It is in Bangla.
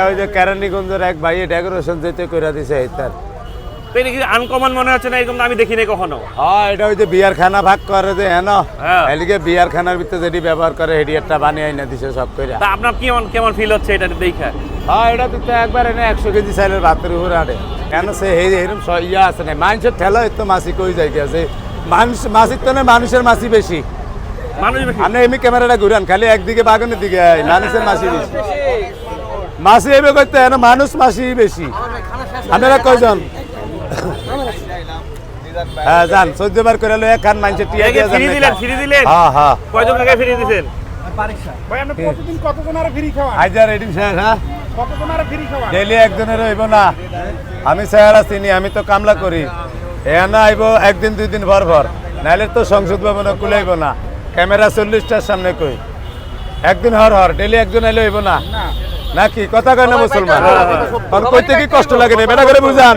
ওই যে কেরানীগঞ্জের এক ভাই ডেকোরেশন যেতে করে দিছে তার তো এটা কি আনকমন মনে হচ্ছে না? এরকম তো আমি দেখিনি কখনো। হ্যাঁ, এটা ওই যে বিয়ার খানা ভাগ করে যে এদিকে বিয়ার খানার ভিতরে যেটি ব্যবহার করে হেডি একটা বানিয়ে আইনা দিছে সব করে। তা আপনার কেমন ফিল হচ্ছে এটা দেখে? হ্যাঁ, এটা তো একবার এনে 100 কেজি চাইলের ভাতের উপরে আড়ে কেন সে এরকম ইয়া আছে না মানুষের ঠেলা তো মাছি কই যাই গেছে মানুষ মাছির তো না মানুষের মাছি বেশি। আপনি এমনি ক্যামেরাটা ঘুরান খালি একদিকে বাগানের দিকে মানুষের মাছি বেশি। মাছি এবে করতে মানুষ মাছি বেশি। আপনারা কয়জন? হ্যাঁ যান 14 বার করে লো খান মানুষের টিয়া দিয়ে যান। ফ্রি দিলেন? হ্যাঁ হ্যাঁ। কয়জন টাকা ফ্রি দিবেন? ভাই আপনি প্রতিদিন কতজন আর ফ্রি খাওয়ান? হাজার এডিন শেষ। হ্যাঁ, কতজন আর ফ্রি খাওয়ান? ডেইলি একজনের হইব না। আমি চেহারা চিনি, আমি তো কামলা করি। এনা আইব একদিন 2 দিন ভর ভর, নাইলে তো সংসদ ভবনে কুলাইব না। ক্যামেরা 40টার সামনে কই একদিন হর ডেইলি একজন আইলে হইব না নাকি? কথা কয় না মুসলমান? কইতে কি কষ্ট লাগে না? বেটা করে বুঝান।